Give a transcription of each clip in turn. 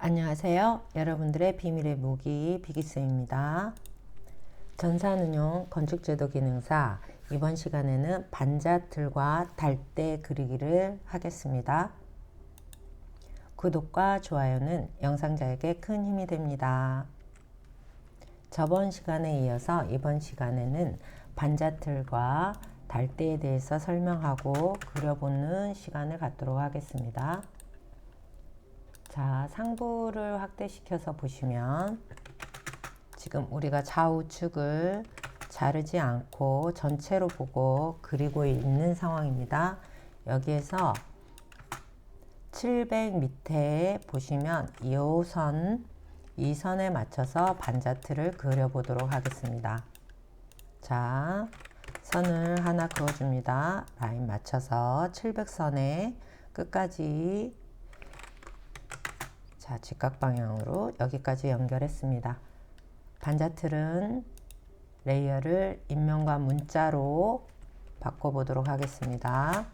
안녕하세요. 여러분들의 비밀의 무기 비기쌤입니다. 전산운용 건축제도 기능사 이번 시간에는 반자틀과 달대 그리기를 하겠습니다. 구독과 좋아요는 영상자에게 큰 힘이 됩니다. 저번 시간에 이어서 이번 시간에는 반자틀과 달대에 대해서 설명하고 그려보는 시간을 갖도록 하겠습니다. 자, 상부를 확대시켜서 보시면 지금 우리가 좌우측을 자르지 않고 전체로 보고 그리고 있는 상황입니다. 여기에서 700 밑에 보시면 이 선에 맞춰서 반자틀을 그려보도록 하겠습니다. 자, 선을 하나 그어줍니다. 라인 맞춰서 700선에 끝까지 자, 직각 방향으로 여기까지 연결했습니다. 반자틀은 레이어를 인면과 문자로 바꿔보도록 하겠습니다.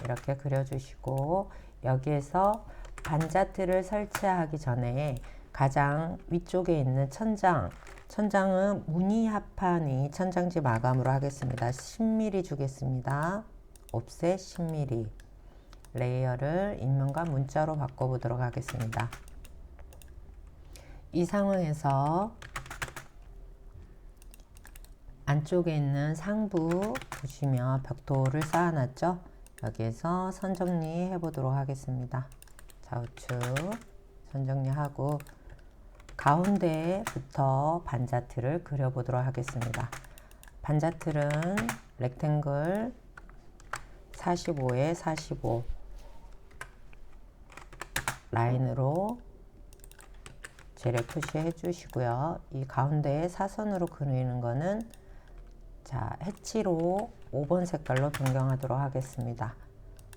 이렇게 그려주시고 여기에서 반자틀을 설치하기 전에 가장 위쪽에 있는 천장은 무늬 합판이 천장지 마감으로 하겠습니다. 10mm 주겠습니다. 옵셋 10mm. 레이어를 인면과 문자로 바꿔보도록 하겠습니다. 이 상황에서 안쪽에 있는 상부 보시면 벽돌을 쌓아놨죠? 여기에서 선 정리해 보도록 하겠습니다. 좌우측 선 정리하고 가운데부터 반자틀을 그려보도록 하겠습니다. 반자틀은 렉탱글 45에 45 라인으로 재래 표시해 주시고요. 이 가운데에 사선으로 그리는 거는 자, 해치로 5번 색깔로 변경하도록 하겠습니다.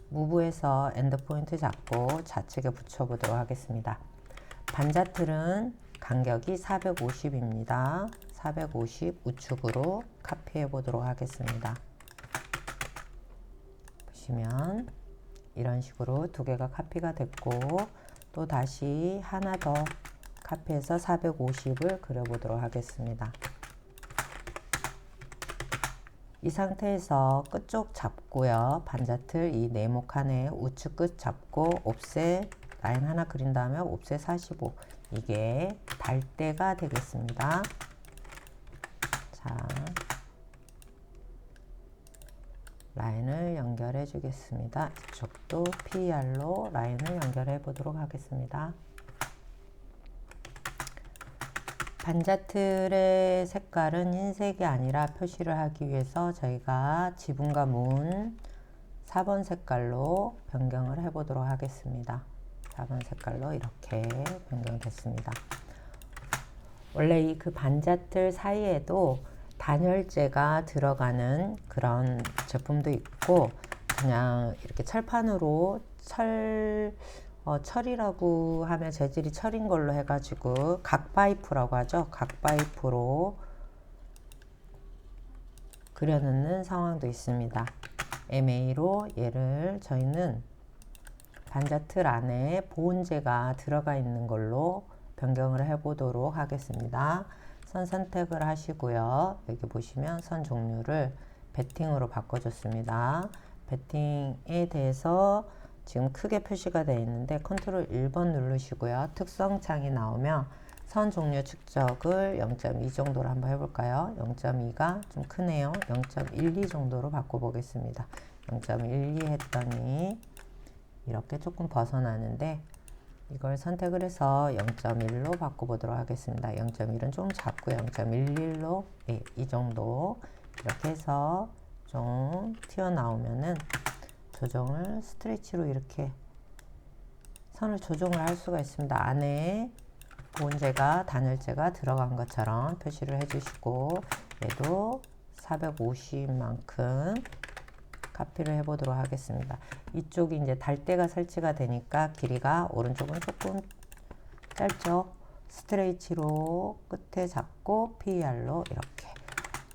무브에서 엔드포인트 잡고 좌측에 붙여 보도록 하겠습니다. 반자틀은 간격이 450입니다. 450 우측으로 카피해 보도록 하겠습니다. 보시면 이런 식으로 두 개가 카피가 됐고 또 다시 하나 더 카피해서 450을 그려보도록 하겠습니다. 이 상태에서 끝쪽 잡고요. 반자틀 이 네모 칸에 우측 끝 잡고 옵셋 라인 하나 그린 다음에 옵셋 45 이게 달대가 되겠습니다. 자, 라인을 연결해 주겠습니다. 이쪽도 PR로 라인을 연결해 보도록 하겠습니다. 반자틀의 색깔은 흰색이 아니라 표시를 하기 위해서 저희가 지붕과 문 4번 색깔로 변경을 해 보도록 하겠습니다. 4번 색깔로 이렇게 변경됐습니다. 원래 이 그 반자틀 사이에도 단열재가 들어가는 그런 제품도 있고 그냥 이렇게 철판으로 철이라고 하면 재질이 철인 걸로 해가지고 각파이프라고 하죠. 각파이프로 그려놓는 상황도 있습니다. MA로 얘를 저희는 반자틀 안에 보온재가 들어가 있는 걸로 변경을 해보도록 하겠습니다. 선 선택을 하시고요. 여기 보시면 선 종류를 베팅으로 바꿔줬습니다. 베팅에 대해서 지금 크게 표시가 되어 있는데 컨트롤 1번 누르시고요. 특성 창이 나오면 선 종류 축적을 0.2 정도로 한번 해볼까요? 0.2가 좀 크네요. 0.12 정도로 바꿔보겠습니다. 0.12 했더니 이렇게 조금 벗어나는데 이걸 선택을 해서 0.1로 바꿔보도록 하겠습니다. 0.1은 좀 작고 0.11로 네, 이 정도 이렇게 해서 좀 튀어나오면은 조정을 스트레치로 이렇게 선을 조정을 할 수가 있습니다. 안에 보온재가 단열재가 들어간 것처럼 표시를 해주시고 얘도 450만큼 카피를 해보도록 하겠습니다. 이쪽이 이제 달대가 설치가 되니까 길이가 오른쪽은 조금 짧죠. 스트레이치로 끝에 잡고 PR로 이렇게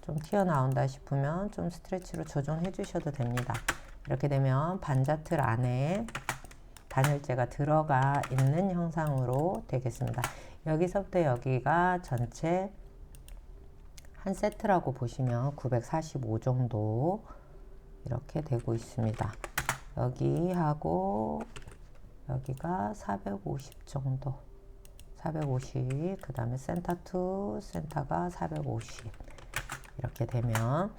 좀 튀어나온다 싶으면 좀 스트레치로 조정해 주셔도 됩니다. 이렇게 되면 반자틀 안에 단열재가 들어가 있는 형상으로 되겠습니다. 여기서부터 여기가 전체 한 세트라고 보시면 945 정도 이렇게 되고 있습니다. 여기하고 여기가 450 정도, 450, 그 다음에 센터 투 센터가 450 이렇게 되면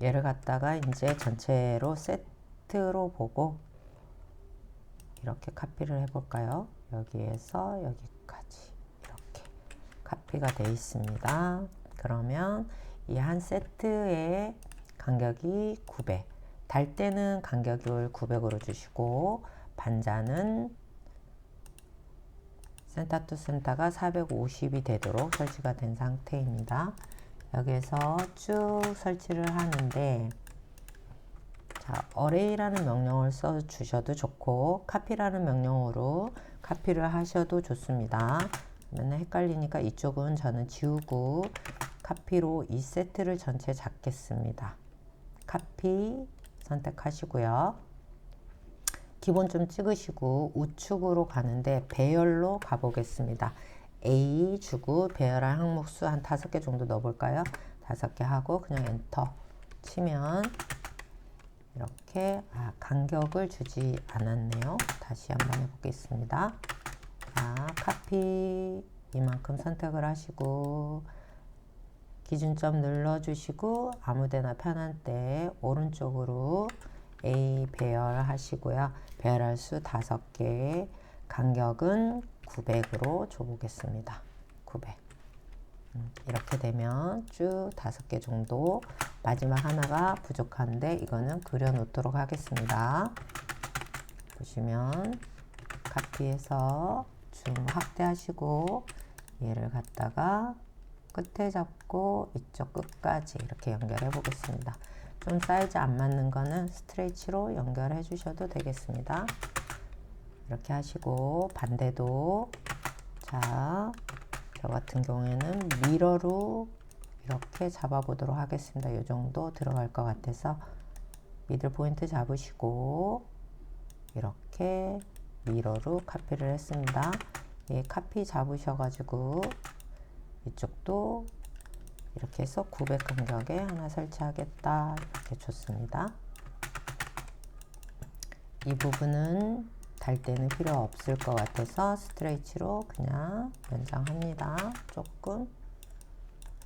얘를 갖다가 이제 전체로 세트로 보고 이렇게 카피를 해볼까요? 여기에서 여기까지 이렇게 카피가 되어 있습니다. 그러면 이 한 세트의 간격이 900, 달 때는 간격을 900으로 주시고 반자는 센터 투 센터가 450이 되도록 설치가 된 상태입니다. 여기에서 쭉 설치를 하는데, 자, array라는 명령을 써 주셔도 좋고 카피라는 명령으로 카피를 하셔도 좋습니다. 맨날 헷갈리니까 이쪽은 저는 지우고 카피로 이 세트를 전체 잡겠습니다. 카피 선택하시고요. 기본 좀 찍으시고 우측으로 가는데 배열로 가보겠습니다. A 주고 배열할 항목수 한 5개 정도 넣어볼까요? 5개 하고 그냥 엔터 치면 이렇게 간격을 주지 않았네요. 다시 한번 해보겠습니다. 자, 카피 이만큼 선택을 하시고 기준점 눌러주시고 아무데나 편한 때 오른쪽으로 A 배열하시고요. 배열할 수 5개, 간격은 900으로 줘보겠습니다. 900. 이렇게 되면 쭉 5개 정도, 마지막 하나가 부족한데 이거는 그려놓도록 하겠습니다. 보시면 카피해서 줌 확대하시고 얘를 갖다가 끝에 잡고 이쪽 끝까지 이렇게 연결해 보겠습니다. 좀 사이즈 안 맞는 거는 스트레치로 연결해 주셔도 되겠습니다. 이렇게 하시고 반대도, 자, 저 같은 경우에는 미러로 이렇게 잡아 보도록 하겠습니다. 이 정도 들어갈 것 같아서 미들 포인트 잡으시고 이렇게 미러로 카피를 했습니다. 예, 카피 잡으셔가지고 이쪽도 이렇게 해서 900 간격에 하나 설치하겠다 이렇게 줬습니다. 이 부분은 달 때는 필요 없을 것 같아서 스트레이치로 그냥 연장합니다. 조금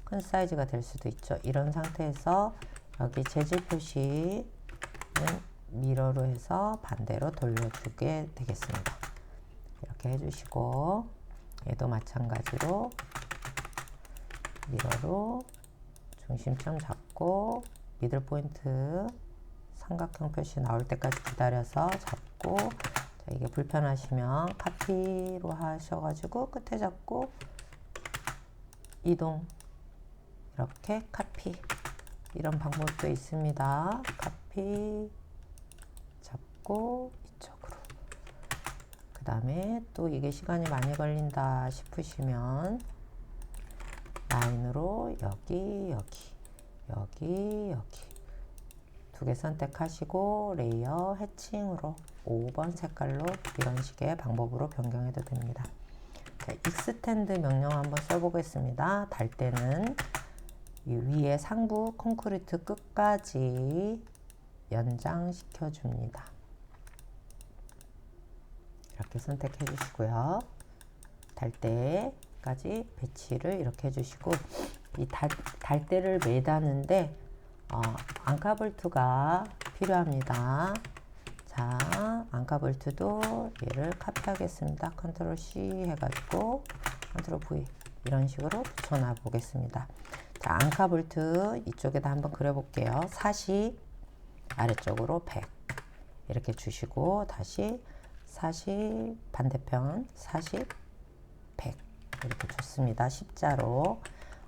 큰 사이즈가 될 수도 있죠. 이런 상태에서 여기 재질 표시는 미러로 해서 반대로 돌려주게 되겠습니다. 이렇게 해주시고 얘도 마찬가지로 미러로 중심점 잡고 미들 포인트 삼각형 표시 나올 때까지 기다려서 잡고, 자, 이게 불편하시면 카피로 하셔가지고 끝에 잡고 이동, 이렇게 카피, 이런 방법도 있습니다. 카피 잡고 이쪽으로, 그 다음에 또 이게 시간이 많이 걸린다 싶으시면 라인으로 여기 두 개 선택하시고 레이어 해칭으로 5번 색깔로 이런 식의 방법으로 변경해도 됩니다. 자, 익스텐드 명령 한번 써보겠습니다. 달 때는 이 위에 상부 콘크리트 끝까지 연장시켜 줍니다. 이렇게 선택해 주시고요. 달 때까지 배치를 이렇게 해주시고, 이 달대를 매다는데 앙카볼트가 필요합니다. 자, 앙카볼트도 얘를 카피하겠습니다. 컨트롤 C 해가지고 컨트롤 V 이런 식으로 붙여놔 보겠습니다. 자, 앙카볼트 이쪽에다 한번 그려볼게요. 40 아래쪽으로 100 이렇게 주시고 다시 40 반대편 40 100 이렇게 줬습니다. 십자로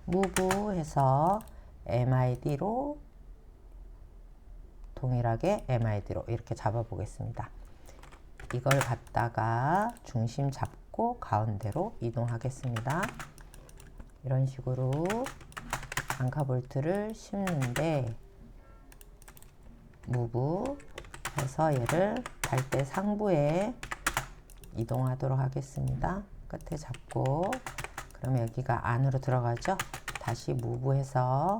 무브 해서 MID로 동일하게 MID로 이렇게 잡아 보겠습니다. 이걸 갖다가 중심 잡고 가운데로 이동하겠습니다. 이런 식으로 앙카볼트를 심는데 무브 해서 얘를 달대 상부에 이동하도록 하겠습니다. 끝에 잡고 그러면 여기가 안으로 들어가죠. 다시 무브해서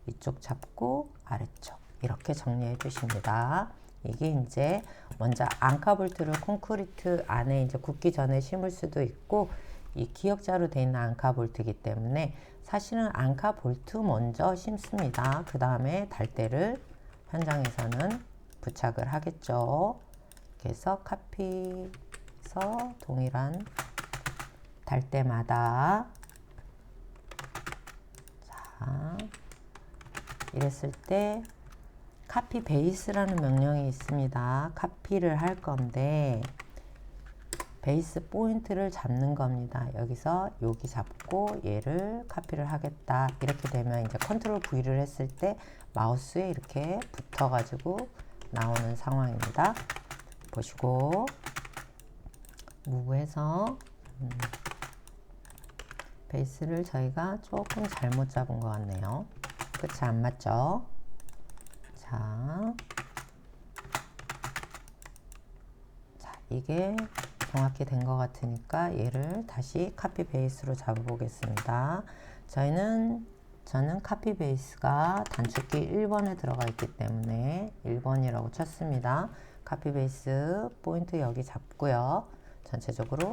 이쪽 잡고 아래쪽 이렇게 정리해 주십니다. 이게 이제 먼저 앙카 볼트를 콘크리트 안에 이제 굳기 전에 심을 수도 있고 이 기역자로 되어 있는 앙카 볼트이기 때문에 사실은 앙카 볼트 먼저 심습니다. 그 다음에 달대를 현장에서는 부착을 하겠죠. 그래서 카피해서 동일한 달대마다 자 이랬을 때 카피 베이스라는 명령이 있습니다. 카피를 할 건데 베이스 포인트를 잡는 겁니다. 여기서 여기 잡고 얘를 카피를 하겠다. 이렇게 되면 이제 컨트롤 V를 했을 때 마우스에 이렇게 붙어 가지고 나오는 상황입니다. 보시고 무브해서 베이스를 저희가 조금 잘못 잡은 것 같네요. 끝이 안 맞죠? 자, 이게 정확히 된 것 같으니까 얘를 다시 카피 베이스로 잡아보겠습니다. 저는 카피 베이스가 단축키 1번에 들어가 있기 때문에 1번이라고 쳤습니다. 카피 베이스 포인트 여기 잡고요. 전체적으로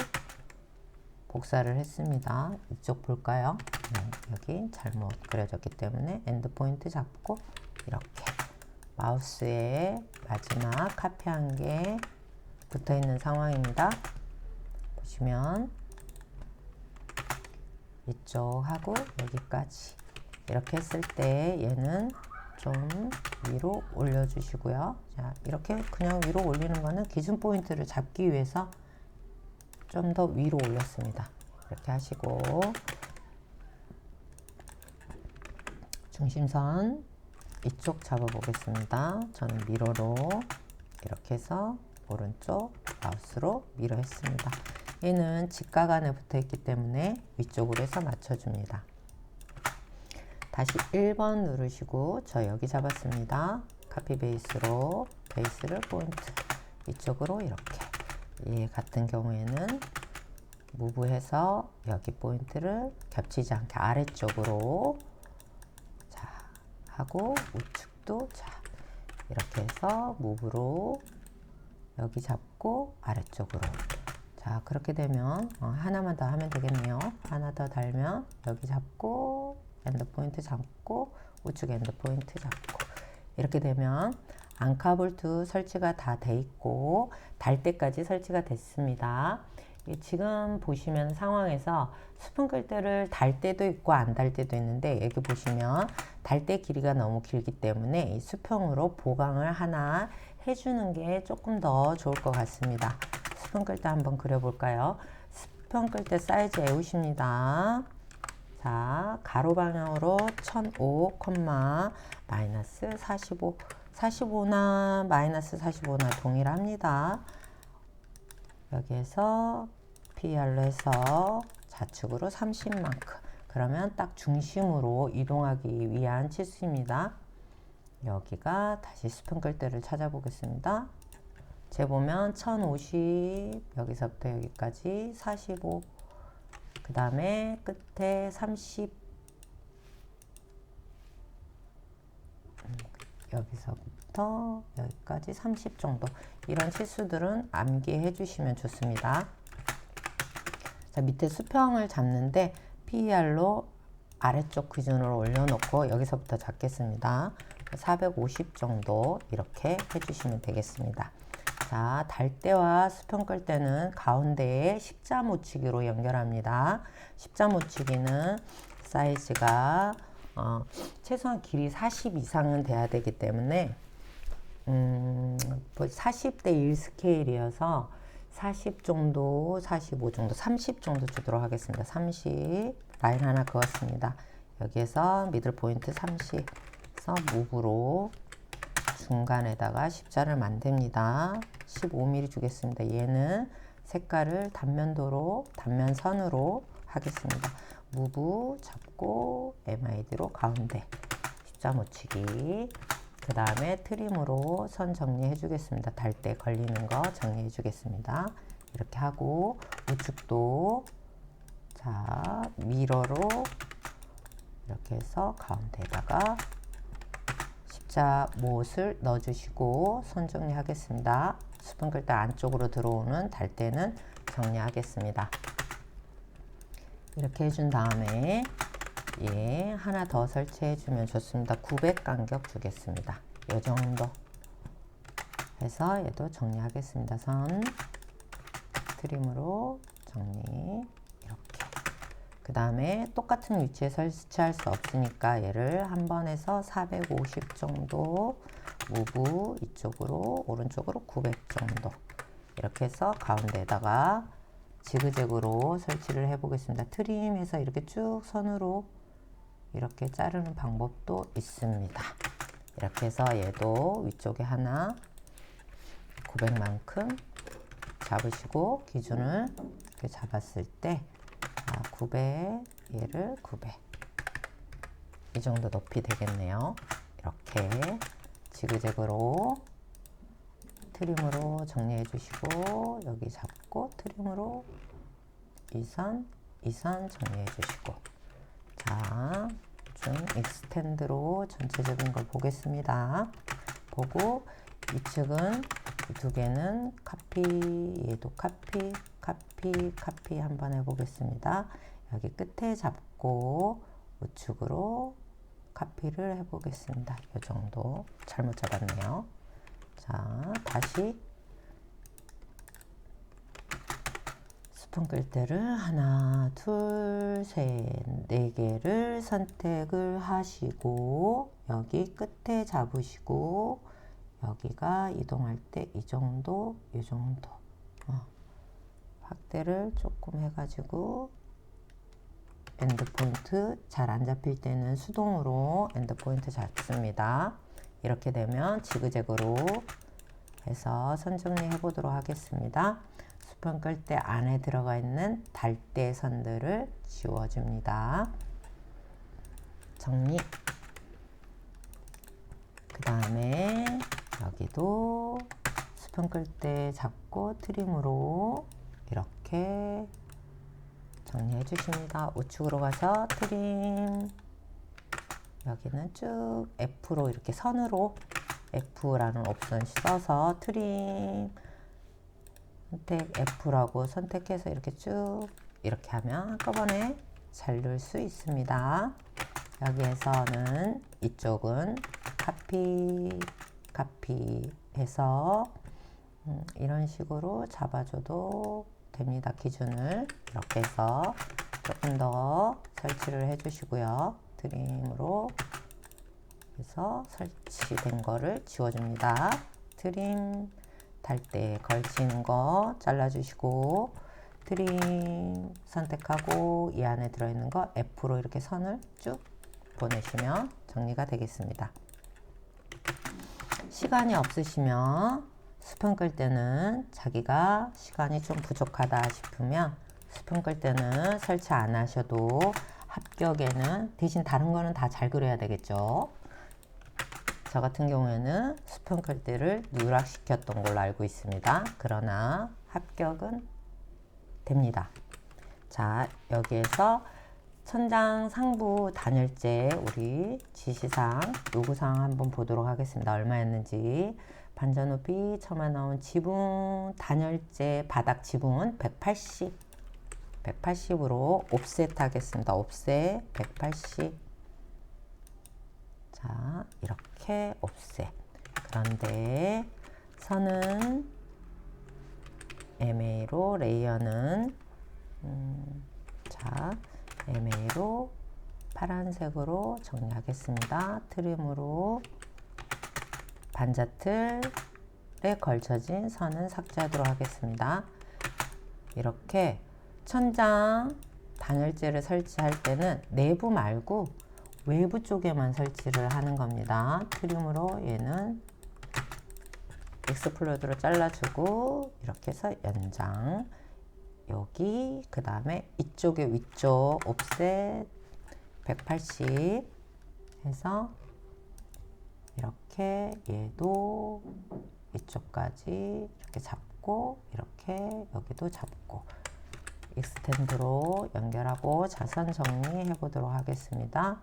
복사를 했습니다. 이쪽 볼까요? 네, 여기 잘못 그려졌기 때문에 엔드 포인트 잡고 이렇게 마우스에 마지막 카피한 게 붙어 있는 상황입니다. 보시면 이쪽하고 여기까지 이렇게 했을 때 얘는 좀 위로 올려 주시고요. 자, 이렇게 그냥 위로 올리는 거는 기준 포인트를 잡기 위해서 좀 더 위로 올렸습니다. 이렇게 하시고 중심선 이쪽 잡아 보겠습니다. 저는 미러로 이렇게 해서 오른쪽 마우스로 미러 했습니다. 얘는 직각 안에 붙어 있기 때문에 위쪽으로 해서 맞춰줍니다. 다시 1번 누르시고 저 여기 잡았습니다. 카피 베이스로 베이스를 포인트 이쪽으로 이렇게 얘 같은 경우에는 무브해서 여기 포인트를 겹치지 않게 아래쪽으로 자 하고 우측도 자 이렇게 해서 무브로 여기 잡고 아래쪽으로 자 그렇게 되면 하나만 더 하면 되겠네요. 하나 더 달면 여기 잡고 엔드 포인트 잡고 우측 엔드 포인트 잡고 이렇게 되면 앙카 볼트 설치가 다 돼 있고 달대까지 설치가 됐습니다. 지금 보시면 상황에서 수평 끌대를 달 때도 있고 안 달 때도 있는데 여기 보시면 달대 길이가 너무 길기 때문에 이 수평으로 보강을 하나 해주는 게 조금 더 좋을 것 같습니다. 수평 끌대 한번 그려볼까요? 수평 끌대 사이즈 외우십니다. 자, 가로 방향으로 1005, 마이너스 45, 45나 마이너스 45나 동일합니다. 여기에서 PR로 해서 좌측으로 30만큼 그러면 딱 중심으로 이동하기 위한 치수입니다. 여기가 다시 수평 끌대를 찾아보겠습니다. 재보면 1050 여기서부터 여기까지 45 그 다음에 끝에 30 여기서부터 여기까지 30 정도 이런 치수들은 암기해 주시면 좋습니다. 자, 밑에 수평을 잡는데 PER로 아래쪽 기준으로 올려놓고 여기서부터 잡겠습니다. 450 정도 이렇게 해주시면 되겠습니다. 자, 달대와 수평 끌대는 가운데에 십자 모치기로 연결합니다. 십자 모치기는 사이즈가 최소한 길이 40 이상은 돼야 되기 때문에 40대 1 스케일이어서 40 정도, 45 정도, 30 정도 주도록 하겠습니다. 30 라인 하나 그었습니다. 여기에서 미들 포인트 30에서 무브로 중간에다가 십자를 만듭니다. 15mm 주겠습니다. 얘는 색깔을 단면선으로 하겠습니다. 무브 잡고 MID로 가운데 십자 묻히기 그 다음에 트림으로 선 정리해 주겠습니다. 달대 걸리는 거 정리해 주겠습니다. 이렇게 하고 우측도 자 미러로 이렇게 해서 가운데에다가 십자못을 넣어주시고 손 정리하겠습니다. 스푼 끌 때 안쪽으로 들어오는 달대는 정리하겠습니다. 이렇게 해준 다음에 예, 하나 더 설치해 주면 좋습니다. 900 간격 주겠습니다. 이 정도 해서 얘도 정리하겠습니다. 선 트림으로 정리. 이렇게 그 다음에 똑같은 위치에 설치할 수 없으니까 얘를 한 번 해서 450 정도 무브 이쪽으로 오른쪽으로 900 정도 이렇게 해서 가운데에다가 지그재그로 설치를 해 보겠습니다. 트림해서 이렇게 쭉 선으로 이렇게 자르는 방법도 있습니다. 이렇게 해서 얘도 위쪽에 하나 900만큼 잡으시고 기준을 이렇게 잡았을 때 900 얘를 900 이 정도 높이 되겠네요. 이렇게 지그재그로 트림으로 정리해 주시고 여기 잡고 트림으로 이 선 정리해 주시고 자 좀 익스텐드로 전체적인 걸 보겠습니다. 보고 이 측은 이 두 개는 카피 얘도 카피 한번 해보겠습니다. 여기 끝에 잡고 우측으로 카피를 해보겠습니다. 이 정도 잘못 잡았네요. 자 다시 스푼 끌 때를 하나 둘 셋 네 개를 선택을 하시고 여기 끝에 잡으시고 여기가 이동할 때 이 정도 확대를 조금 해가지고 엔드 포인트 잘 안 잡힐 때는 수동으로 엔드 포인트 잡습니다. 이렇게 되면 지그재그로 해서 선 정리해 보도록 하겠습니다. 스푼 끌 때 안에 들어가 있는 달대 선들을 지워줍니다. 정리. 그 다음에 여기도 스푼 끌 때 잡고 트림으로 이렇게 정리해 주십니다. 우측으로 가서 트림 여기는 쭉 F로 이렇게 선으로 F라는 옵션 써서 트림 선택 F라고 선택해서 이렇게 쭉 이렇게 하면 한꺼번에 잘 넣을 수 있습니다. 여기에서는 이쪽은 카피 해서 이런 식으로 잡아줘도 됩니다. 기준을 이렇게 해서 조금 더 설치를 해 주시고요. 트림으로 해서 설치된 거를 지워줍니다. 트림 달대에 걸치는 거 잘라주시고 트림 선택하고 이 안에 들어있는 거 F로 이렇게 선을 쭉 보내시면 정리가 되겠습니다. 시간이 없으시면 스푼 끌 때는 자기가 시간이 좀 부족하다 싶으면 스푼 끌 때는 설치 안 하셔도 합격에는 대신 다른 거는 다 잘 그려야 되겠죠. 저 같은 경우에는 스푼 끌 때를 누락시켰던 걸로 알고 있습니다. 그러나 합격은 됩니다. 자, 여기에서 천장 상부 단열재 우리 지시사항 요구사항 한번 보도록 하겠습니다. 얼마였는지. 반전 높이 처음에 나온 지붕 단열재 바닥 지붕은 180으로 옵셋 하겠습니다. 옵셋 180. 자, 이렇게 옵셋. 그런데 선은 MA로 레이어는 자 MA로 파란색으로 정리하겠습니다. 트림으로 반자틀에 걸쳐진 선은 삭제하도록 하겠습니다. 이렇게 천장 단열재를 설치할 때는 내부 말고 외부 쪽에만 설치를 하는 겁니다. 트림으로 얘는 익스플로드로 잘라주고 이렇게 해서 연장 여기 그 다음에 이쪽에 위쪽 옵셋 180 해서 이렇게 얘도 이쪽까지 이렇게 잡고 잡고 이렇게 여기도 잡고 익스텐드로 연결하고 자선 정리해 보도록 하겠습니다.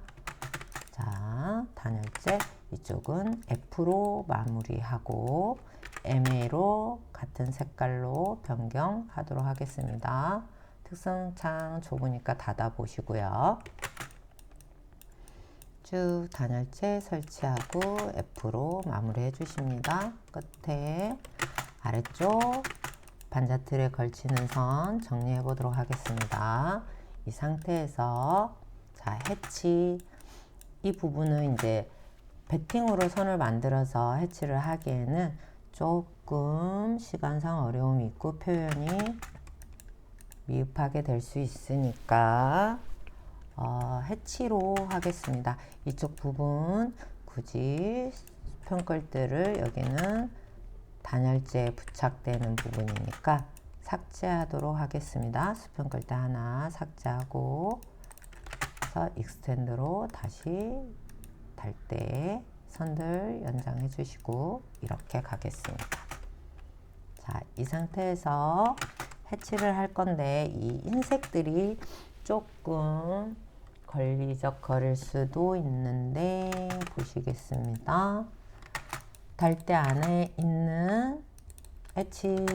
자, 단열재 이쪽은 F로 마무리하고 MA로 같은 색깔로 변경하도록 하겠습니다. 특성창 좁으니까 닫아 보시고요. 쭉 단열재 설치하고 F로 마무리해 주십니다. 끝에 아래쪽 반자틀에 걸치는 선 정리해 보도록 하겠습니다. 이 상태에서 자, 해치 이 부분은 이제 배팅으로 선을 만들어서 해치를 하기에는 조금 시간상 어려움이 있고 표현이 미흡하게 될 수 있으니까 해치로 하겠습니다. 이쪽 부분 굳이 수평끌들을 여기는 단열재에 부착되는 부분이니까 삭제하도록 하겠습니다. 수평끌대 하나 삭제하고 익스텐드로 다시 달대에 선들 연장해 주시고 이렇게 가겠습니다. 자, 이 상태에서 해치를 할 건데 이 흰색들이 조금 걸리적거릴 수도 있는데 보시겠습니다. 달대 안에 있는 해치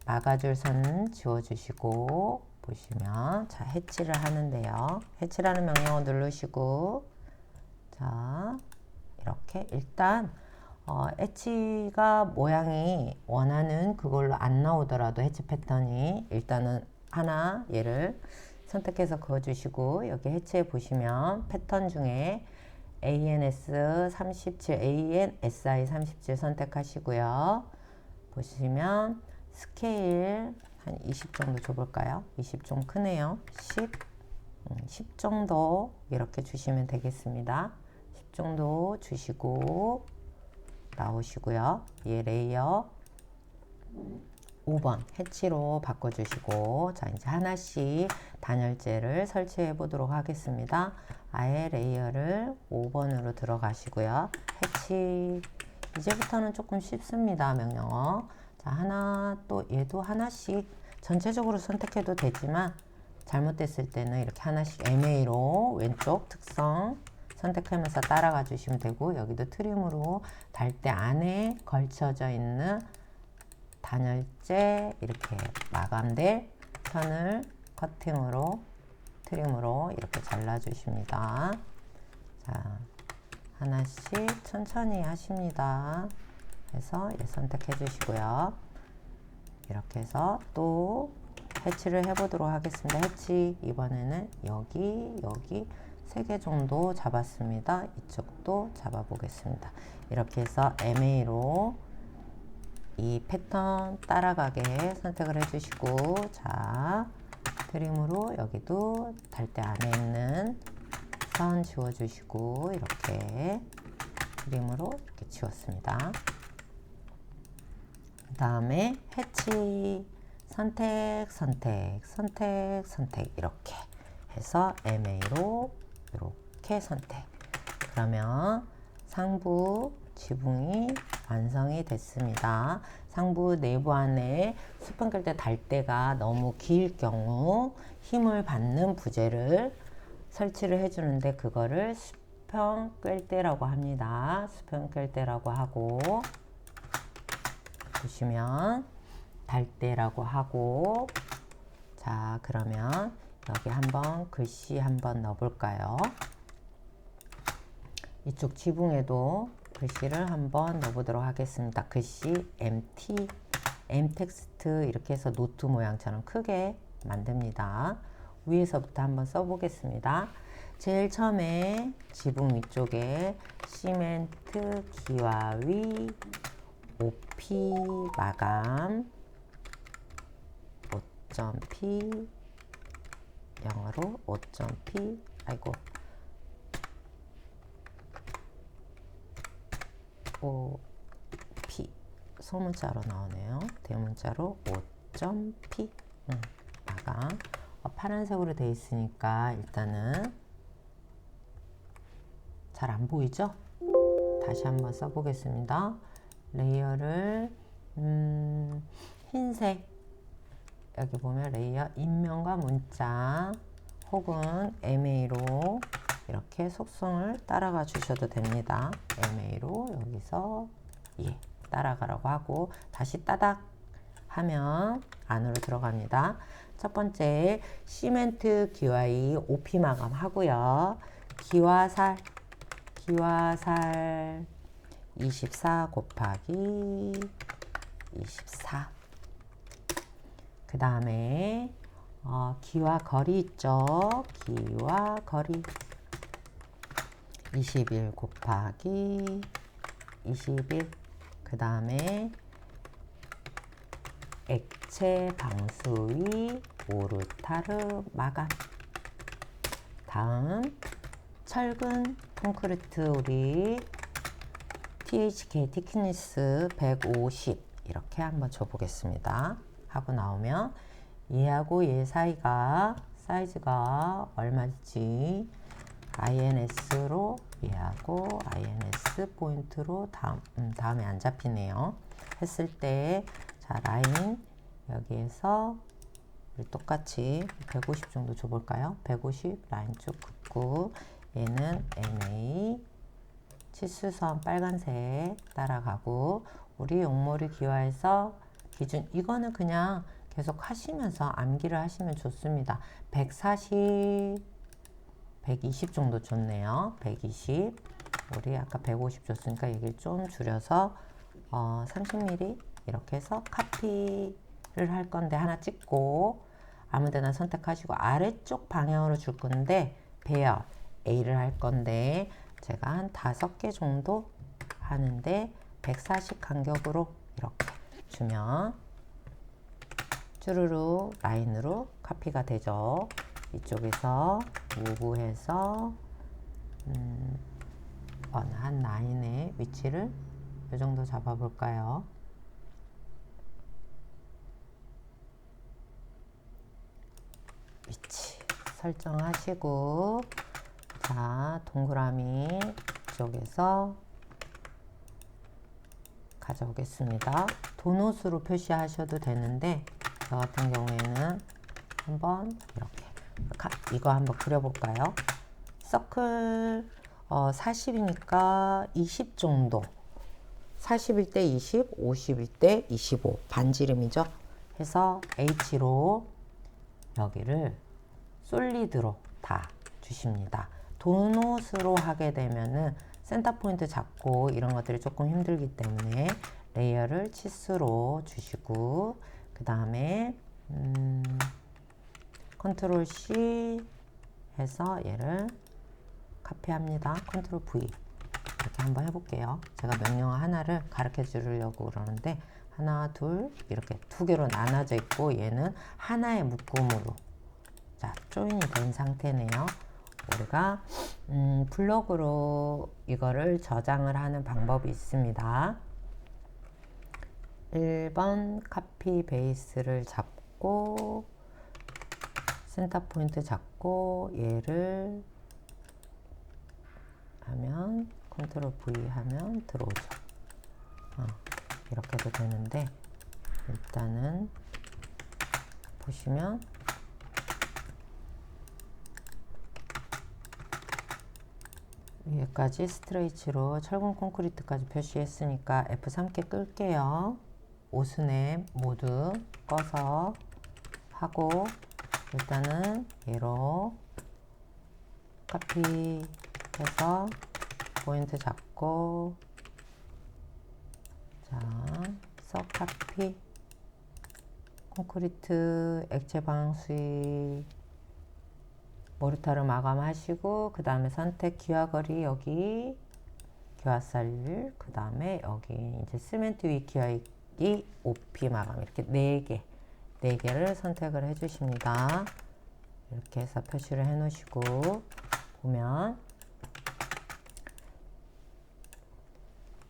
막아줄 선 지워주시고 보시면 자, 해치를 하는데요. 해치라는 명령어 누르시고 자, 이렇게 일단 해치가 모양이 원하는 그걸로 안 나오더라도 해치 패턴이 일단은 하나 얘를 선택해서 그어주시고 여기 해치에 보시면 패턴 중에 ANSI 37 선택하시고요. 보시면 스케일 한 20 정도 줘볼까요? 20 좀 크네요. 10 정도 이렇게 주시면 되겠습니다. 10 정도 주시고 나오시고요. 얘 레이어 5번 해치로 바꿔주시고 자, 이제 하나씩 단열재를 설치해 보도록 하겠습니다. 아예 레이어를 5번으로 들어가시고요. 해치 이제부터는 조금 쉽습니다. 명령어 자, 하나 또 얘도 하나씩 전체적으로 선택해도 되지만 잘못됐을 때는 이렇게 하나씩 MA로 왼쪽 특성 선택하면서 따라가 주시면 되고 여기도 트림으로 달대 안에 걸쳐져 있는 단열재 이렇게 마감될 선을 커팅으로 트림으로 이렇게 잘라 주십니다. 자, 하나씩 천천히 하십니다. 해서 선택해 주시고요. 이렇게 해서 또 해치를 해 보도록 하겠습니다. 해치 이번에는 여기 3개 정도 잡았습니다. 이쪽도 잡아 보겠습니다. 이렇게 해서 MA로 이 패턴 따라가게 선택을 해주시고 자, 트림으로 여기도 달대 안에 있는 선 지워주시고 이렇게 트림으로 이렇게 지웠습니다. 그 다음에 해치 선택 이렇게 해서 MA로 이렇게 선택. 그러면 상부 지붕이 완성이 됐습니다. 상부 내부 안에 수평끌대 달대가 너무 길 경우 힘을 받는 부재를 설치를 해주는데 그거를 수평끌대라고 합니다. 수평끌대라고 하고 보시면 달대라고 하고 자, 그러면 여기 한번 글씨 한번 넣어볼까요? 이쪽 지붕에도 글씨를 한번 넣어보도록 하겠습니다. 글씨 MT, M텍스트 이렇게 해서 노트 모양처럼 크게 만듭니다. 위에서부터 한번 써보겠습니다. 제일 처음에 지붕 위쪽에 시멘트 기와위 OP 마감 5.P 영어로 5.P 아이고 OP 소문자로 나오네요. 대문자로 5.P 마감 파란색으로 되어 있으니까 일단은 잘 안 보이죠? 다시 한번 써보겠습니다. 레이어를 흰색 여기 보면 레이어 인명과 문자 혹은 MA로 이렇게 속성을 따라가 주셔도 됩니다. MA로 여기서 예 따라가라고 하고 다시 따닥 하면 안으로 들어갑니다. 첫 번째 시멘트 기와이 OP 마감 하고요. 기와살 24 곱하기 24. 그 다음에 기와 거리 있죠. 기와 거리 21 곱하기 21. 그 다음에 액체 방수위 모르타르 마감. 다음 철근 콘크리트 우리 THK 티크니스 150 이렇게 한번 줘보겠습니다. 하고 나오면 얘하고 얘 사이가 사이즈가 얼마일지 INS로 얘하고 INS 포인트로 다음에 안 잡히네요. 했을 때 자 라인 여기에서 똑같이 150 정도 줘볼까요? 150 라인 쭉 긋고 얘는 NA 치수선 빨간색 따라가고 우리 용모리 기와에서 기준 이거는 그냥 계속 하시면서 암기를 하시면 좋습니다. 140 120 정도 줬네요. 120 우리 아까 150 줬으니까 얘기를 좀 줄여서 30mm 이렇게 해서 카피를 할 건데 하나 찍고 아무데나 선택하시고 아래쪽 방향으로 줄 건데 배열 A를 할 건데 제가 한 5개 정도 하는데 140 간격으로 이렇게 주면 쭈루루 라인으로 카피가 되죠. 이쪽에서 무브해서 어느 한 라인의 위치를 이 정도 잡아볼까요? 위치 설정하시고 자 동그라미 쪽에서 가져오겠습니다. 도넛으로 표시하셔도 되는데 저 같은 경우에는 한번 이렇게 이거 한번 그려볼까요? 서클 40이니까 20 정도 40일 때 20, 50일 때 25 반지름이죠. 해서 H로 여기를 솔리드로 다 주십니다. 도넛으로 하게 되면은 센터 포인트 잡고 이런 것들이 조금 힘들기 때문에 레이어를 치수로 주시고 그 다음에 컨트롤 C 해서 얘를 카피합니다. 컨트롤 V 이렇게 한번 해볼게요. 제가 명령 하나를 가르쳐 주려고 그러는데 하나 둘 이렇게 두 개로 나눠져 있고 얘는 하나의 묶음으로 자 조인이 된 상태네요. 우리가 블록으로 이거를 저장을 하는 방법이 있습니다. 1번 카피 베이스를 잡고 센터 포인트 잡고 얘를 하면 컨트롤 V 하면 들어오죠. 이렇게 해도 되는데 일단은 보시면 위에까지 스트레이치로 철근 콘크리트까지 표시했으니까 F3개 끌게요. 오스냅 모두 꺼서 하고 일단은 얘로 카피해서 포인트 잡고 자, 서 카피 콘크리트 액체 방수위 모르타르 마감하시고 그 다음에 선택 기와거리 여기 기와살 그 다음에 여기 이제 시멘트 위 기와이 OP 마감 이렇게 4개를 선택을 해 주십니다. 이렇게 해서 표시를 해 놓으시고 보면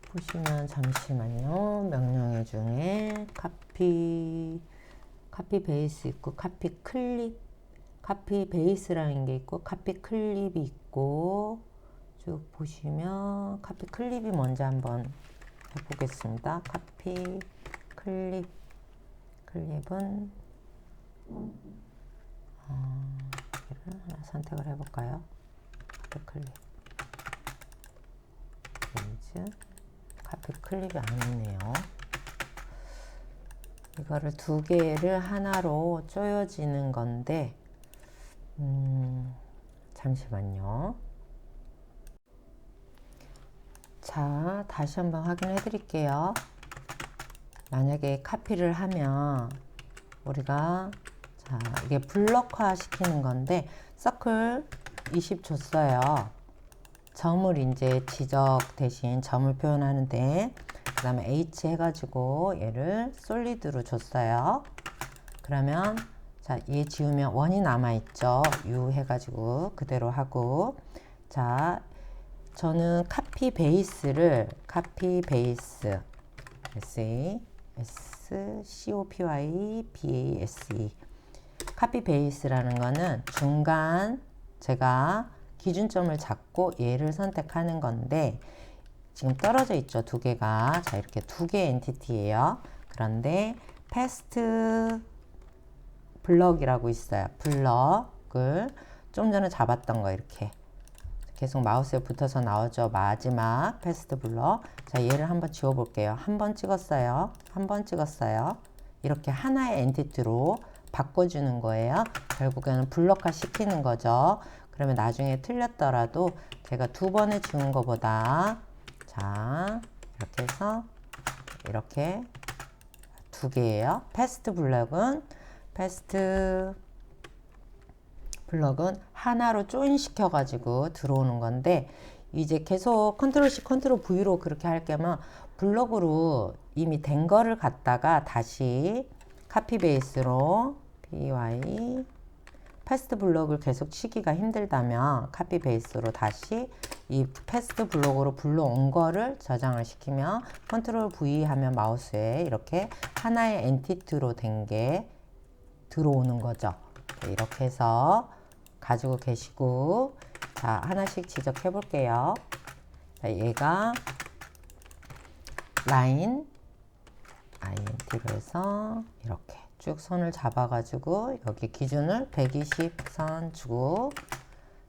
보시면 잠시만요. 명령어 중에 카피 베이스 있고 카피 클립 카피 베이스라는 게 있고 카피 클립이 있고 쭉 보시면 카피 클립이 먼저 한번 해보겠습니다. 카피 클립 클립은 여기를 하나 선택을 해볼까요? 카피 클립 렌즈 카피 클립이 아니네요. 이거를 두 개를 하나로 조여지는 건데 잠시만요. 자, 다시 한번 확인해 드릴게요. 만약에 카피를 하면 우리가 자, 이게 블럭화 시키는 건데 서클 20 줬어요. 점을 이제 지적 대신 점을 표현하는데 그 다음에 H 해가지고 얘를 솔리드로 줬어요. 그러면 자, 얘 지우면 원이 남아있죠. U 해가지고 그대로 하고 자, 저는 카피 베이스를 카피 베이스 SCOPY 카피 베이스라는 거는 중간 제가 기준점을 잡고 얘를 선택하는 건데 지금 떨어져 있죠. 두 개가. 자, 이렇게 두 개의 엔티티예요. 그런데 패스트 블럭이라고 있어요. 블럭을 좀 전에 잡았던 거 이렇게 계속 마우스에 붙어서 나오죠. 마지막 패스트 블럭. 자, 얘를 한번 지워 볼게요. 한 번 찍었어요. 한 번 찍었어요. 이렇게 하나의 엔티티로 바꿔주는 거예요. 결국에는 블럭화 시키는 거죠. 그러면 나중에 틀렸더라도 제가 두 번에 지운 것보다 자, 이렇게 해서 이렇게 두 개예요. 패스트 블럭은 하나로 조인 시켜 가지고 들어오는 건데 이제 계속 컨트롤 C 컨트롤 V로 그렇게 할 거면 블럭으로 이미 된 거를 갖다가 다시 카피 베이스로 PY 패스트 블럭을 계속 치기가 힘들다면 카피 베이스로 다시 이 패스트 블럭으로 불러온 거를 저장을 시키면 컨트롤 V 하면 마우스에 이렇게 하나의 엔티티로 된 게 들어오는 거죠. 이렇게 해서 가지고 계시고 자, 하나씩 지적해 볼게요. 자, 얘가 라인 INT로 해서 이렇게 쭉 선을 잡아 가지고 여기 기준을 120선 주고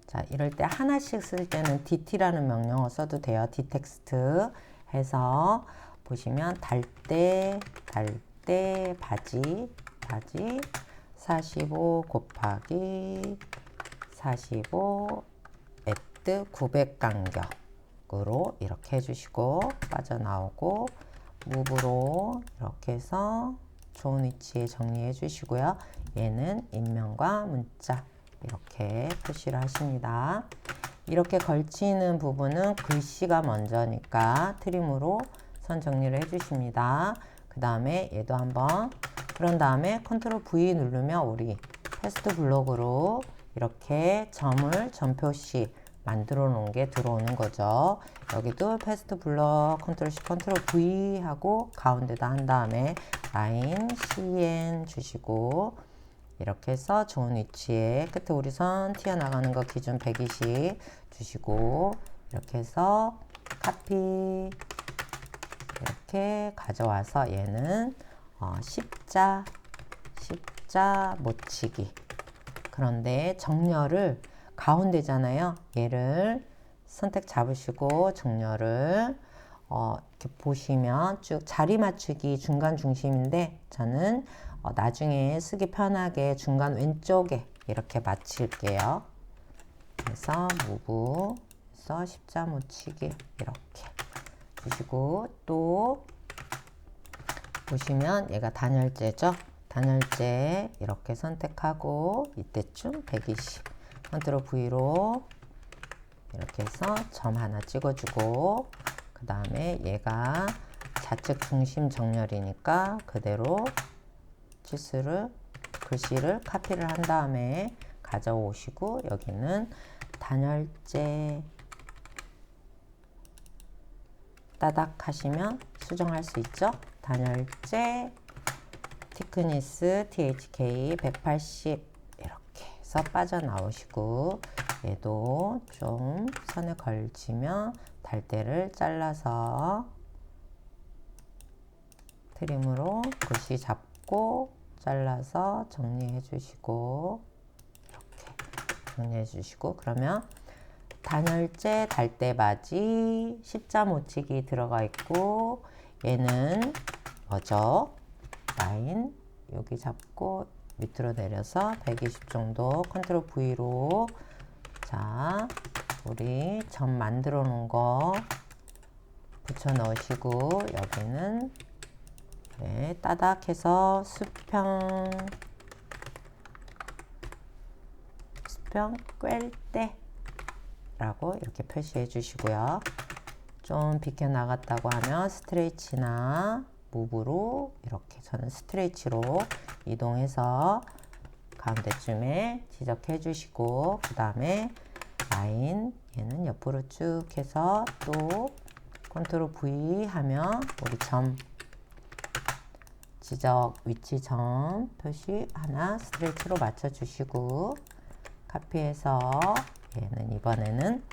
자, 이럴 때 하나씩 쓸 때는 DT라는 명령어 써도 돼요. dTex트 해서 보시면 달대 바지 45 곱하기 45 at 900 간격으로 이렇게 해주시고 빠져나오고 무브로 이렇게 해서 좋은 위치에 정리해 주시고요. 얘는 인명과 문자 이렇게 표시를 하십니다. 이렇게 걸치는 부분은 글씨가 먼저니까 트림으로 선 정리를 해주십니다. 그 다음에 얘도 한번 그런 다음에 컨트롤 V 누르면 우리 패스트 블록으로 이렇게 점 표시 만들어 놓은 게 들어오는 거죠. 여기도 패스트 블럭 컨트롤 C 컨트롤 V 하고 가운데다 한 다음에 라인 CN 주시고 이렇게 해서 좋은 위치에 끝에 우리 선 튀어나가는 거 기준 120 주시고 이렇게 해서 카피 이렇게 가져와서 얘는 십자 못치기 그런데 정렬을 가운데잖아요. 얘를 선택 잡으시고 정렬을 이렇게 보시면 쭉 자리 맞추기 중간 중심인데 저는 나중에 쓰기 편하게 중간 왼쪽에 이렇게 맞출게요. 그래서 무브에서 십자 못치기 이렇게 주시고 또 보시면 얘가 단열재죠. 단열재 이렇게 선택하고 이때쯤 120 컨트롤 V로 이렇게 해서 점 하나 찍어주고 그 다음에 얘가 좌측 중심 정렬이니까 그대로 글씨를 카피를 한 다음에 가져오시고 여기는 단열재 따닥 하시면 수정할 수 있죠. 단열재 티크니스 THK 180 이렇게 해서 빠져나오시고 얘도 좀 선에 걸치면 달대를 잘라서 트림으로 글씨 잡고 잘라서 정리해 주시고 이렇게 정리해 주시고 그러면 단열재 달대바지 십자 모치기 들어가 있고 얘는 뭐죠? 라인 여기 잡고 밑으로 내려서 120 정도 컨트롤 V로 자 우리 점 만들어 놓은 거 붙여 넣으시고 여기는 네, 따닥해서 수평 꿰때 라고 이렇게 표시해 주시고요. 좀 비켜 나갔다고 하면 스트레이치나 무브로 이렇게 저는 스트레이치로 이동해서 가운데쯤에 지적해 주시고 그 다음에 라인 얘는 옆으로 쭉 해서 또 컨트롤 V 하면 우리 점 지적 위치 점 표시 하나 스트레이치로 맞춰 주시고 카피해서 얘는 이번에는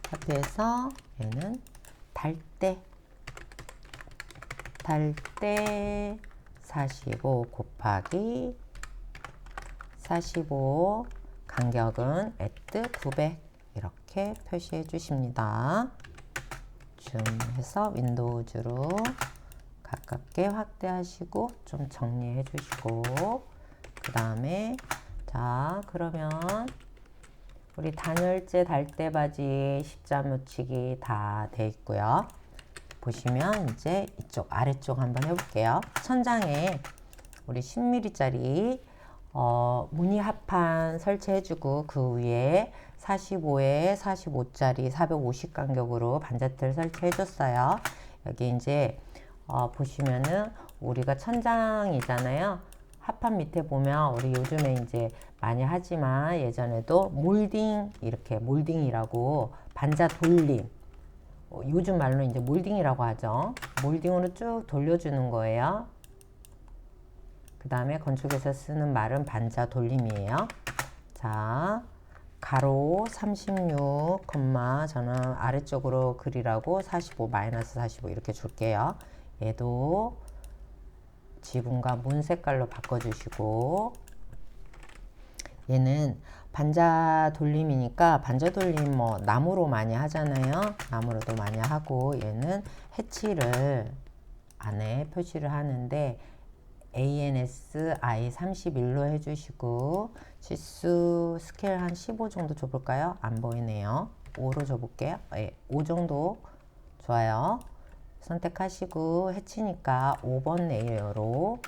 카피해서 얘는 달대 45 곱하기 45 간격은 at 900 이렇게 표시해 주십니다. 줌해서 윈도우즈로 가깝게 확대하시고 좀 정리해 주시고 그 다음에 자 그러면 우리 단열재 달대바지 십자 묻히기 다 돼 있고요. 보시면 이제 이쪽 아래쪽 한번 해볼게요. 천장에 우리 10mm짜리 무늬 합판 설치해주고 그 위에 45에 45짜리 450 간격으로 반자틀 설치해줬어요. 여기 이제 보시면은 우리가 천장이잖아요. 합판 밑에 보면 우리 요즘에 이제 많이 하지만 예전에도 몰딩 이렇게 몰딩이라고 반자 돌림 요즘 말로 이제 몰딩이라고 하죠. 몰딩으로 쭉 돌려주는 거예요. 그 다음에 건축에서 쓰는 말은 반자 돌림이에요. 자 가로 36, 저는 아래쪽으로 그리라고 45 마이너스 45 이렇게 줄게요. 얘도 지붕과 문 색깔로 바꿔주시고 얘는 반자 돌림이니까 반자 돌림 뭐 나무로 많이 하잖아요. 나무로도 많이 하고 얘는 해치를 안에 표시를 하는데 ANSI 31로 해주시고 치수 스케일 한 15 정도 줘볼까요? 안 보이네요. 5로 줘볼게요. 네, 5 정도 좋아요. 선택하시고 해치니까 5번 레이어로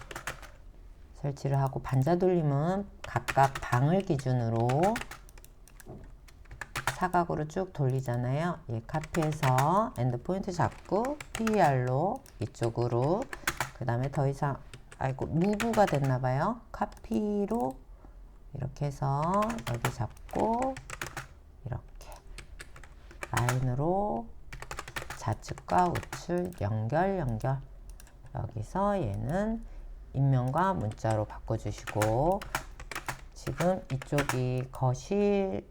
설치를 하고 반자 돌림은 각각 방을 기준으로 사각으로 쭉 돌리잖아요. 예, 카피해서 엔드 포인트 잡고 PER로 이쪽으로 그 다음에 더 이상 아이고 무브가 됐나봐요. 카피로 이렇게 해서 여기 잡고 이렇게 라인으로 좌측과 우측 연결 여기서 얘는 인면과 문자로 바꿔주시고 지금 이쪽이 거실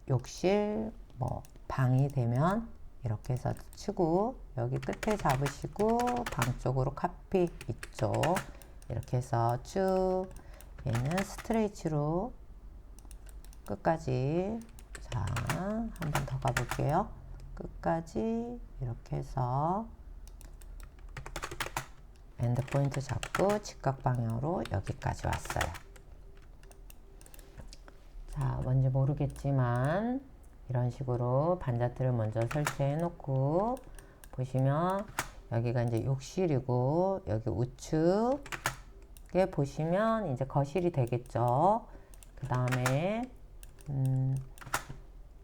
욕실 뭐 방이 되면 이렇게 해서 치고 여기 끝에 잡으시고 방 쪽으로 카피 이쪽 이렇게 해서 쭉 얘는 스트레이치로 끝까지 자 한 번 더 가볼게요. 끝까지 이렇게 해서 엔드 포인트 잡고 직각 방향으로 여기까지 왔어요. 자, 뭔지 모르겠지만 이런 식으로 반자틀을 먼저 설치해 놓고 보시면 여기가 이제 욕실이고 여기 우측에 보시면 이제 거실이 되겠죠. 그 다음에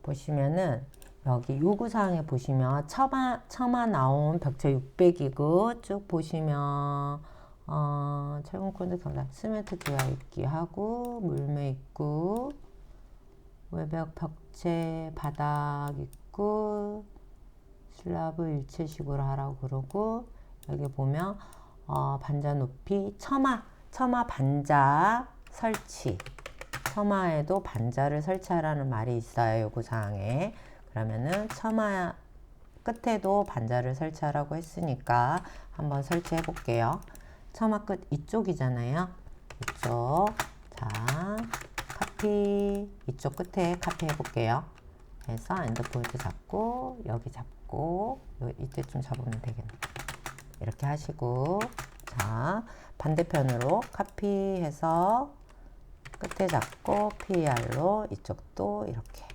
보시면은 여기 요구사항에 보시면 처마 나온 벽체 600이고 쭉 보시면 철근 코드 경사 시멘트 기와 있기 하고 물매 있고 외벽 벽체 바닥 있고 슬라브 일체식으로 하라고 그러고 여기 보면 반자 높이 처마 반자 설치 처마에도 반자를 설치하라는 말이 있어요. 요구사항에. 그러면은 처마 끝에도 반자를 설치하라고 했으니까 한번 설치해 볼게요. 처마 끝 이쪽이잖아요. 이쪽. 자, 카피. 이쪽 끝에 카피 해볼게요. 해서 엔드포인트 잡고, 여기 잡고, 이때쯤 잡으면 되겠네. 이렇게 하시고, 자, 반대편으로 카피해서 끝에 잡고, PR로 이쪽도 이렇게.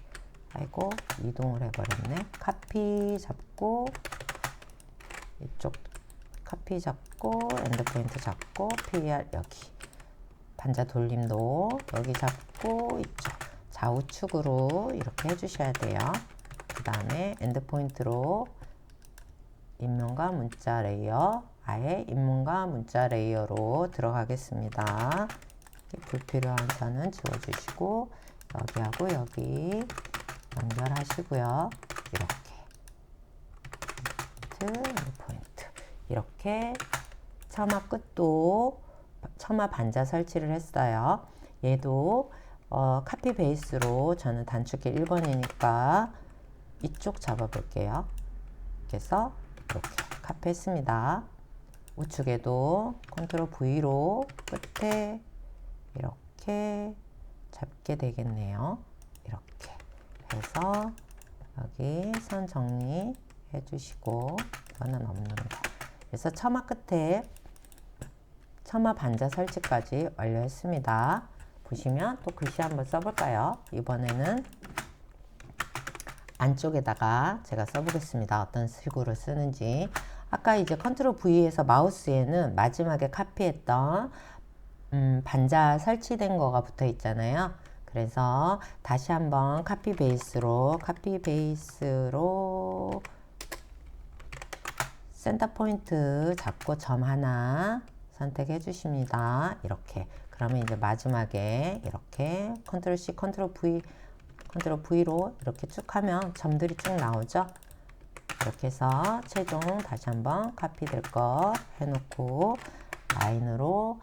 아이고, 이동을 해버렸네. 카피 잡고, 이쪽 카피 잡고, 엔드포인트 잡고, PR 여기. 반자 돌림도 여기 잡고, 이쪽. 좌우측으로 이렇게 해주셔야 돼요. 그 다음에 엔드포인트로 인문과 문자 레이어, 아예 인문과 문자 레이어로 들어가겠습니다. 불필요한 선은 지워주시고, 여기하고 여기 연결하시고요. 이렇게 포인트 이렇게 처마 끝도 처마 반자 설치를 했어요. 얘도 카피 베이스로 저는 단축키 1번이니까 이쪽 잡아 볼게요. 그래서 이렇게 카피했습니다. 우측에도 컨트롤 V로 끝에 이렇게 잡게 되겠네요. 이렇게 해서 여기 선 정리 해주시고, 이거는 없는 거. 그래서 처마 끝에 처마 반자 설치까지 완료했습니다. 보시면 또 글씨 한번 써볼까요? 이번에는 안쪽에다가 제가 써보겠습니다. 어떤 식으로 쓰는지. 아까 이제 컨트롤 V에서 마우스에는 마지막에 카피했던 반자 설치된 거가 붙어 있잖아요. 그래서 다시 한번 카피 베이스로 센터 포인트 잡고 점 하나 선택해 주십니다. 이렇게. 그러면 이제 마지막에 이렇게 컨트롤 C, 컨트롤 V로 이렇게 쭉 하면 점들이 쭉 나오죠. 이렇게 해서 최종 다시 한번 카피될 거 해놓고 라인으로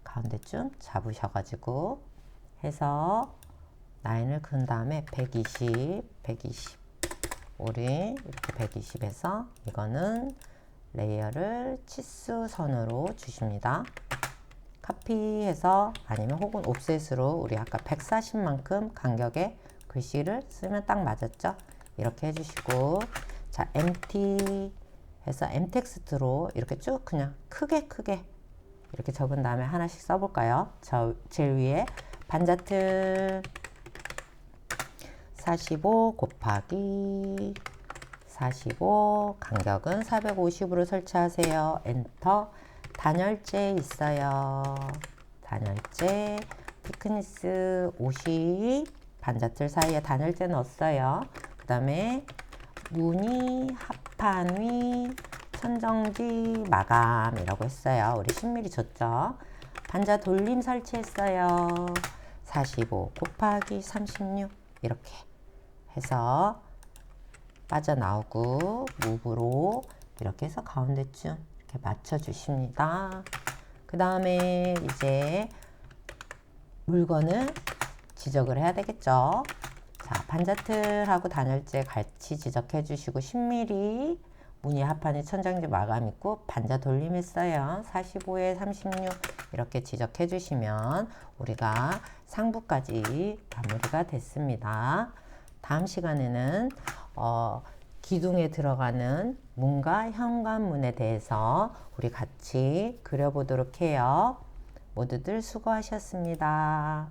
가운데쯤 잡으셔가지고 해서 라인을 그은 다음에 120 우리 이렇게 120에서 이거는 레이어를 치수선으로 주십니다. 카피해서 아니면 혹은 옵셋으로 우리 아까 140만큼 간격의 글씨를 쓰면 딱 맞았죠? 이렇게 해주시고, 자, MT 해서 MText로 이렇게 쭉 그냥 크게 이렇게 적은 다음에 하나씩 써볼까요? 제일 위에 반자틀 45 곱하기 45 간격은 450으로 설치하세요. 엔터. 단열재 있어요. 단열재 티크니스 50 반자틀 사이에 단열재 넣었어요. 그 다음에 무늬 합판 위 천정지 마감이라고 했어요. 우리 10mm 줬죠. 반자 돌림 설치했어요. 45 곱하기 36 이렇게 해서 빠져나오고 무브로 이렇게 해서 가운데쯤 이렇게 맞춰 주십니다. 그 다음에 이제 물건을 지적을 해야 되겠죠. 자, 반자틀하고 단열재 같이 지적해 주시고 10mm 무늬 합판에 천장지 마감 있고 반자 돌림했어요. 45에 36 이렇게 지적해 주시면 우리가 상부까지 마무리가 됐습니다. 다음 시간에는 기둥에 들어가는 문과 현관문에 대해서 우리 같이 그려보도록 해요. 모두들 수고하셨습니다.